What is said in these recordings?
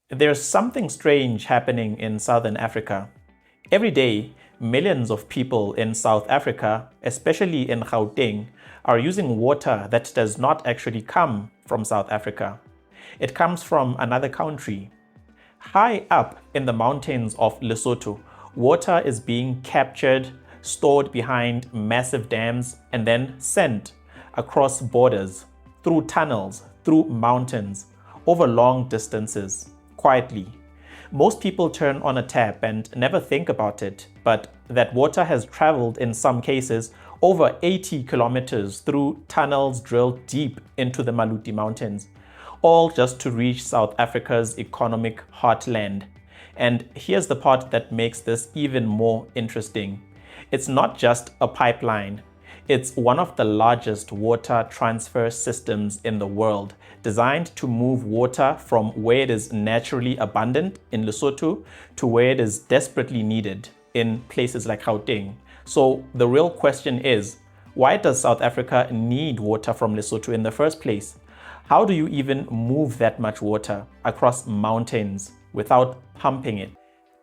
There's something strange happening in Southern Africa. Every day, millions of people in South Africa, especially in Gauteng, are using water that does not actually come from South Africa. It comes from another country. High up in the mountains of Lesotho, water is being captured, stored behind massive dams, and then sent across borders, through tunnels, through mountains, over long distances, quietly. Most people turn on a tap and never think about it, but that water has traveled in some cases over 80 kilometers through tunnels drilled deep into the Maluti Mountains, all just to reach South Africa's economic heartland. And here's the part that makes this even more interesting. It's not just a pipeline. It's one of the largest water transfer systems in the world, designed to move water from where it is naturally abundant in Lesotho to where it is desperately needed in places like Gauteng. So the real question is, why does South Africa need water from Lesotho in the first place? How do you even move that much water across mountains without pumping it?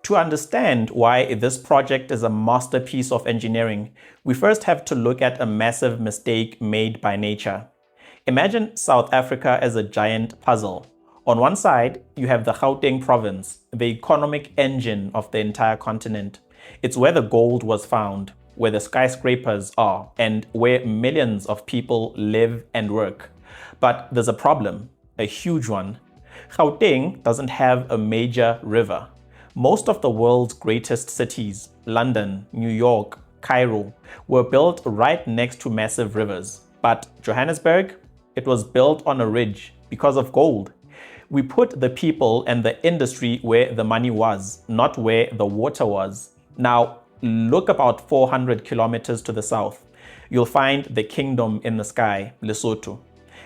To understand why this project is a masterpiece of engineering, we first have to look at a massive mistake made by nature. Imagine South Africa as a giant puzzle. On one side, you have the Gauteng province, the economic engine of the entire continent. It's where the gold was found, where the skyscrapers are, and where millions of people live and work. But there's a problem, a huge one. Gauteng doesn't have a major river. Most of the world's greatest cities, London, New York, Cairo, were built right next to massive rivers. But Johannesburg, it was built on a ridge because of gold. We put the people and the industry where the money was, not where the water was. Now, look about 400 kilometers to the south. You'll find the kingdom in the sky, Lesotho.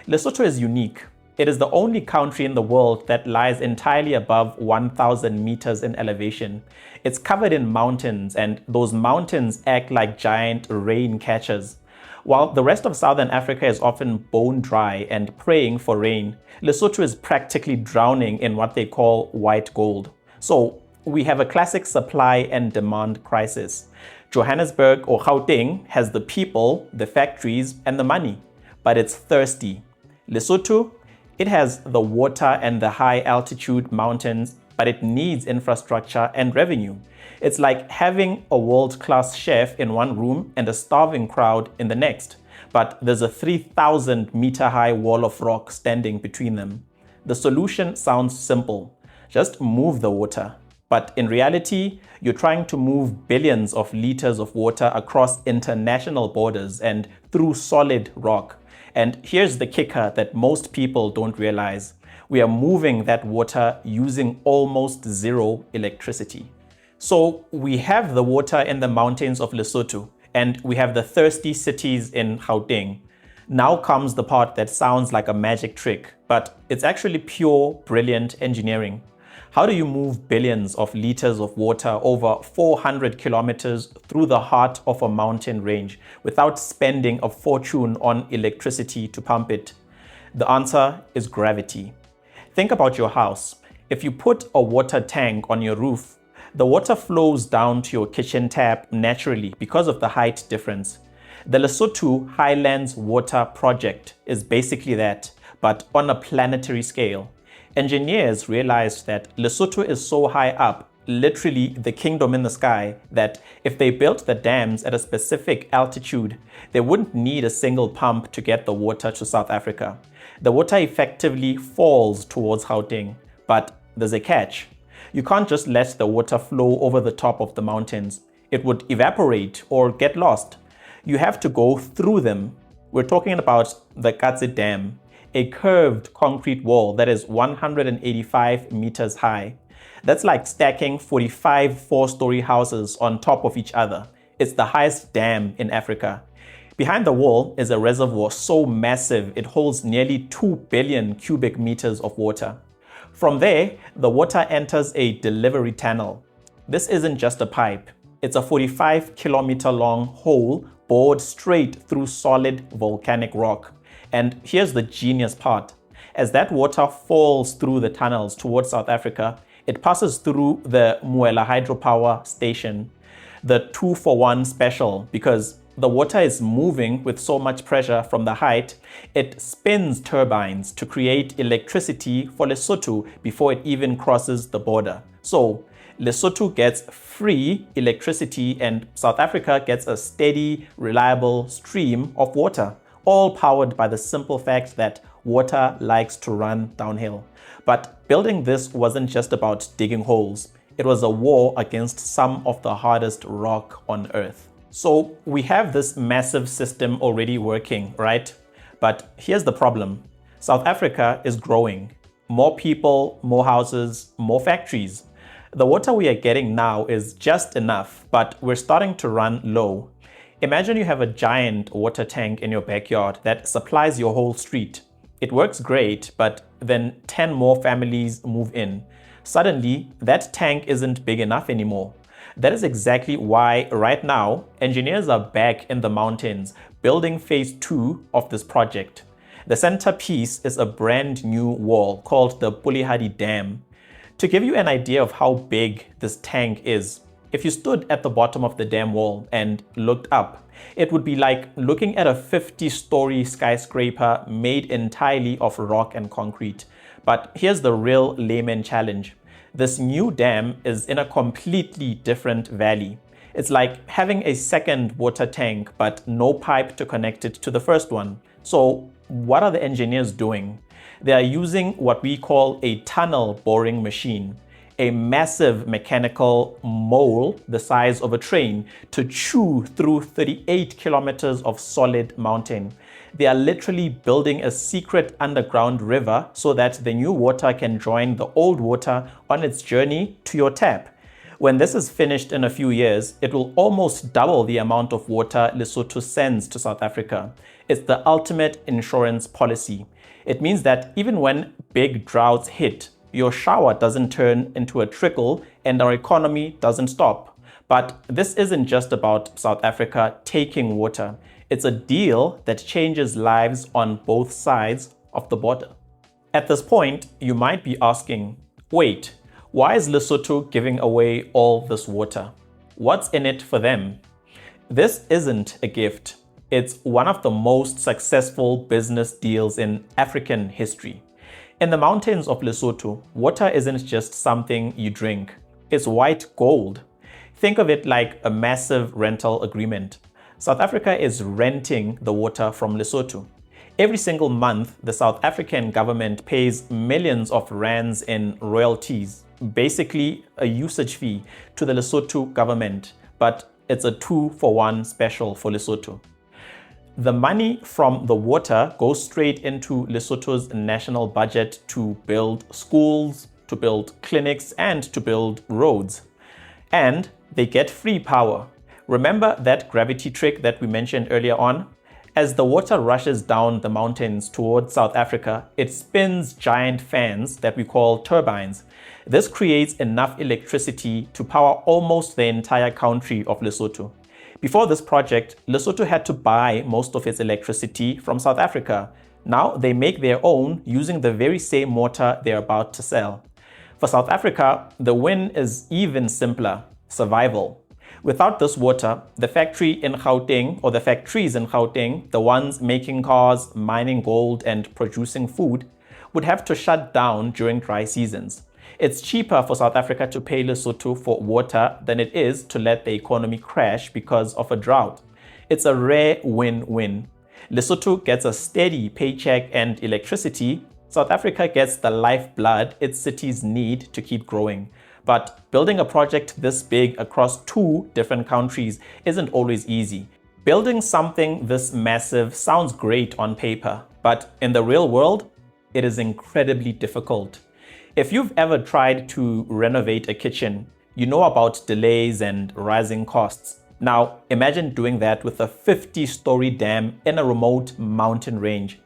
Lesotho is unique. It is the only country in the world that lies entirely above 1,000 meters in elevation. It's covered in mountains, and those mountains act like giant rain catchers. While the rest of Southern Africa is often bone dry and praying for rain, Lesotho is practically drowning in what they call white gold. So we have a classic supply and demand crisis. Johannesburg or Gauteng has the people, the factories, and the money, but it's thirsty. Lesotho, it has the water and the high altitude mountains, but it needs infrastructure and revenue. It's like having a world-class chef in one room and a starving crowd in the next, but there's a 3,000 meter high wall of rock standing between them. The solution sounds simple. Just move the water. But in reality, you're trying to move billions of liters of water across international borders and through solid rock. And here's the kicker that most people don't realize. We are moving that water using almost zero electricity. So we have the water in the mountains of Lesotho, and we have the thirsty cities in Gauteng. Now comes the part that sounds like a magic trick, but it's actually pure, brilliant engineering. How do you move billions of liters of water over 400 kilometers through the heart of a mountain range without spending a fortune on electricity to pump it? The answer is gravity. Think about your house. If you put a water tank on your roof, the water flows down to your kitchen tap naturally because of the height difference. The Lesotho Highlands Water Project is basically that, but on a planetary scale. Engineers realized that Lesotho is so high up, literally the kingdom in the sky, that if they built the dams at a specific altitude, they wouldn't need a single pump to get the water to South Africa. The water effectively falls towards Gauteng, but there's a catch. You can't just let the water flow over the top of the mountains. It would evaporate or get lost. You have to go through them. We're talking about the Katse Dam, a curved concrete wall that is 185 meters high. That's like stacking 45 four-story houses on top of each other. It's the highest dam in Africa. Behind the wall is a reservoir so massive it holds nearly 2 billion cubic meters of water. From there, the water enters a delivery tunnel. This isn't just a pipe. It's a 45-kilometer long hole bored straight through solid volcanic rock. And here's the genius part. As that water falls through the tunnels towards South Africa, it passes through the Muela hydropower station, the 2-for-1 special, because the water is moving with so much pressure from the height, it spins turbines to create electricity for Lesotho before it even crosses the border. So Lesotho gets free electricity and South Africa gets a steady, reliable stream of water, all powered by the simple fact that water likes to run downhill. But building this wasn't just about digging holes. It was a war against some of the hardest rock on Earth. So we have this massive system already working, right? But here's the problem. South Africa is growing. More people, more houses, more factories. The water we are getting now is just enough, but we're starting to run low. Imagine you have a giant water tank in your backyard that supplies your whole street. It works great, but then 10 more families move in. Suddenly, that tank isn't big enough anymore. That is exactly why right now, engineers are back in the mountains building phase 2 of this project. The centerpiece is a brand new wall called the Pulihadi Dam. To give you an idea of how big this tank is, if you stood at the bottom of the dam wall and looked up, it would be like looking at a 50-story skyscraper made entirely of rock and concrete. But here's the real layman challenge. This new dam is in a completely different valley. It's like having a second water tank, but no pipe to connect it to the first one. So what are the engineers doing? They are using what we call a tunnel boring machine, a massive mechanical mole the size of a train to chew through 38 kilometers of solid mountain. They are literally building a secret underground river so that the new water can join the old water on its journey to your tap. When this is finished in a few years, it will almost double the amount of water Lesotho sends to South Africa. It's the ultimate insurance policy. It means that even when big droughts hit, your shower doesn't turn into a trickle and our economy doesn't stop. But this isn't just about South Africa taking water. It's a deal that changes lives on both sides of the border. At this point, you might be asking, wait, why is Lesotho giving away all this water? What's in it for them? This isn't a gift. It's one of the most successful business deals in African history. In the mountains of Lesotho, water isn't just something you drink. It's white gold. Think of it like a massive rental agreement. South Africa is renting the water from Lesotho. Every single month, the South African government pays millions of rands in royalties, basically a usage fee to the Lesotho government, but it's a 2-for-1 special for Lesotho. The money from the water goes straight into Lesotho's national budget to build schools, to build clinics, and to build roads. And they get free power. Remember that gravity trick that we mentioned earlier on? As the water rushes down the mountains towards South Africa, it spins giant fans that we call turbines. This creates enough electricity to power almost the entire country of Lesotho. Before this project, Lesotho had to buy most of its electricity from South Africa. Now they make their own using the very same water they're about to sell. For South Africa, the win is even simpler: survival. Without this water, the factory in Gauteng, or the factories in Gauteng, the ones making cars, mining gold, and producing food, would have to shut down during dry seasons. It's cheaper for South Africa to pay Lesotho for water than it is to let the economy crash because of a drought. It's a rare win-win. Lesotho gets a steady paycheck and electricity. South Africa gets the lifeblood its cities need to keep growing. But building a project this big across 2 different countries isn't always easy. Building something this massive sounds great on paper, but in the real world, it is incredibly difficult. If you've ever tried to renovate a kitchen, you know about delays and rising costs. Now, imagine doing that with a 50-story dam in a remote mountain range.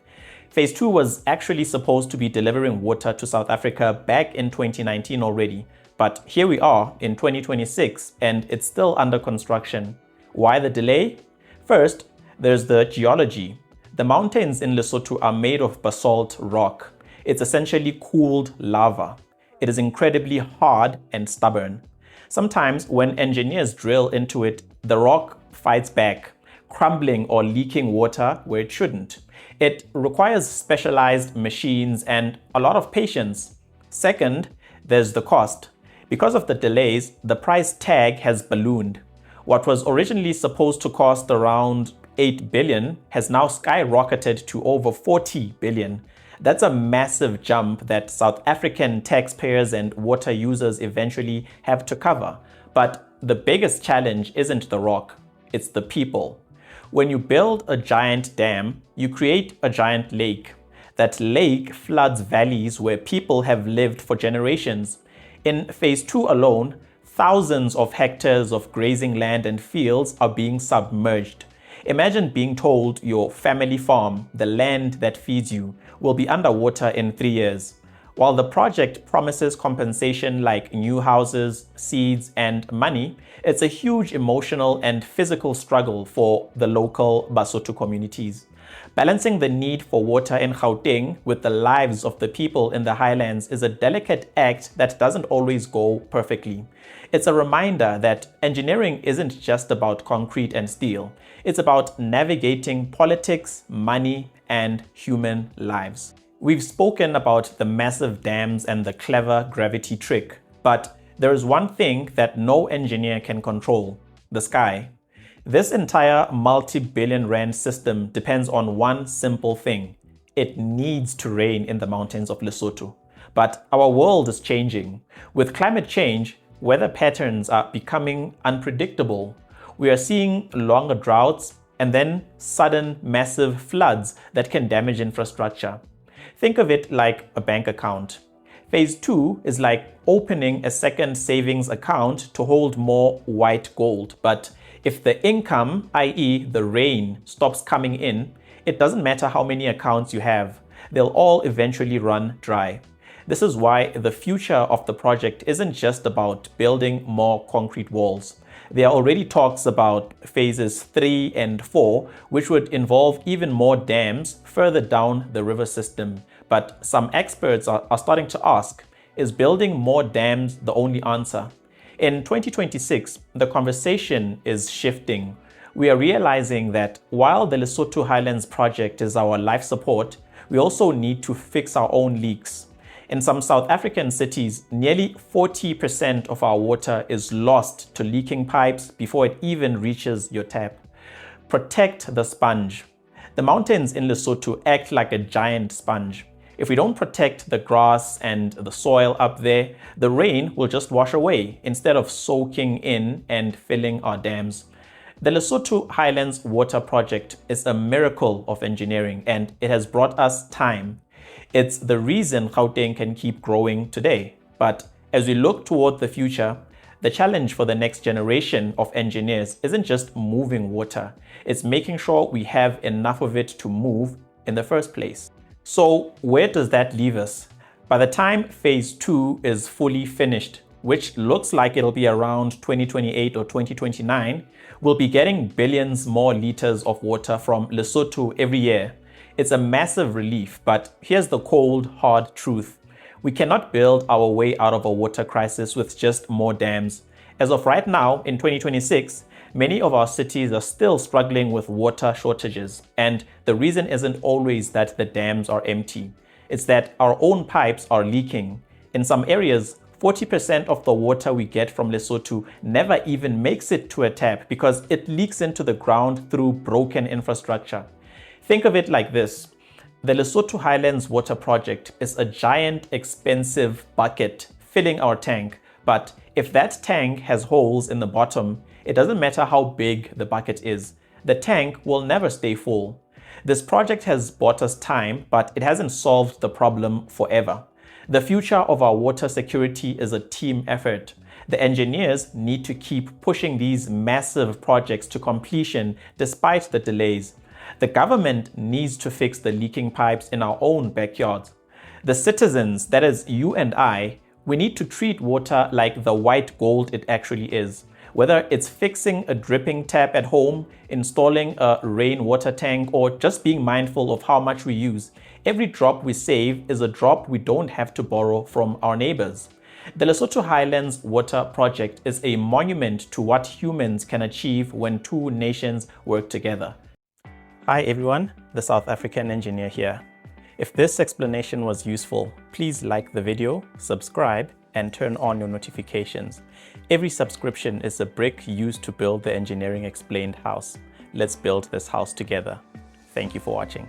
Phase 2 was actually supposed to be delivering water to South Africa back in 2019 already. But here we are in 2026 and it's still under construction. Why the delay? First, there's the geology. The mountains in Lesotho are made of basalt rock. It's essentially cooled lava. It is incredibly hard and stubborn. Sometimes when engineers drill into it, the rock fights back, crumbling or leaking water where it shouldn't. It requires specialized machines and a lot of patience. Second, there's the cost. Because of the delays, the price tag has ballooned. What was originally supposed to cost around 8 billion has now skyrocketed to over 40 billion. That's a massive jump that South African taxpayers and water users eventually have to cover. But the biggest challenge isn't the rock, it's the people. When you build a giant dam, you create a giant lake. That lake floods valleys where people have lived for generations. In phase 2 alone, thousands of hectares of grazing land and fields are being submerged. Imagine being told your family farm, the land that feeds you, will be underwater in 3 years. While the project promises compensation like new houses, seeds, and money, it's a huge emotional and physical struggle for the local Basotho communities. Balancing the need for water in Gauteng with the lives of the people in the highlands is a delicate act that doesn't always go perfectly. It's a reminder that engineering isn't just about concrete and steel. It's about navigating politics, money, and human lives. We've spoken about the massive dams and the clever gravity trick, but there is one thing that no engineer can control: the sky. This entire multi-billion rand system depends on one simple thing. It needs to rain in the mountains of Lesotho. But our world is changing. With climate change, weather patterns are becoming unpredictable. We are seeing longer droughts and then sudden massive floods that can damage infrastructure. Think of it like a bank account. Phase 2 is like opening a second savings account to hold more white gold. But if the income, i.e. the rain, stops coming in, it doesn't matter how many accounts you have. They'll all eventually run dry. This is why the future of the project isn't just about building more concrete walls. There are already talks about phases 3 and 4, which would involve even more dams further down the river system. But some experts are starting to ask, is building more dams the only answer? In 2026, the conversation is shifting. We are realizing that while the Lesotho Highlands Project is our life support, we also need to fix our own leaks. In some South African cities, nearly 40% of our water is lost to leaking pipes before it even reaches your tap. Protect the sponge. The mountains in Lesotho act like a giant sponge. If we don't protect the grass and the soil up there, the rain will just wash away instead of soaking in and filling our dams. The Lesotho Highlands Water Project is a miracle of engineering, and it has brought us time. It's the reason Gauteng can keep growing today. But as we look toward the future, the challenge for the next generation of engineers isn't just moving water, it's making sure we have enough of it to move in the first place. So where does that leave us? By the time phase 2 is fully finished, which looks like it'll be around 2028 or 2029, we'll be getting billions more liters of water from Lesotho every year. It's a massive relief, but here's the cold, hard truth. We cannot build our way out of a water crisis with just more dams. As of right now, in 2026, many of our cities are still struggling with water shortages. And the reason isn't always that the dams are empty. It's that our own pipes are leaking. In some areas, 40% of the water we get from Lesotho never even makes it to a tap because it leaks into the ground through broken infrastructure. Think of it like this. The Lesotho Highlands Water Project is a giant, expensive bucket filling our tank. But if that tank has holes in the bottom, it doesn't matter how big the bucket is. The tank will never stay full. This project has bought us time, but it hasn't solved the problem forever. The future of our water security is a team effort. The engineers need to keep pushing these massive projects to completion despite the delays. The government needs to fix the leaking pipes in our own backyards. The citizens, that is you and I, we need to treat water like the white gold it actually is. Whether it's fixing a dripping tap at home, installing a rainwater tank, or just being mindful of how much we use, every drop we save is a drop we don't have to borrow from our neighbors. The Lesotho Highlands Water Project is a monument to what humans can achieve when two nations work together. Hi everyone, the South African engineer here. If this explanation was useful, please like the video, subscribe, and turn on your notifications. Every subscription is a brick used to build the Engineering Explained house. Let's build this house together. Thank you for watching.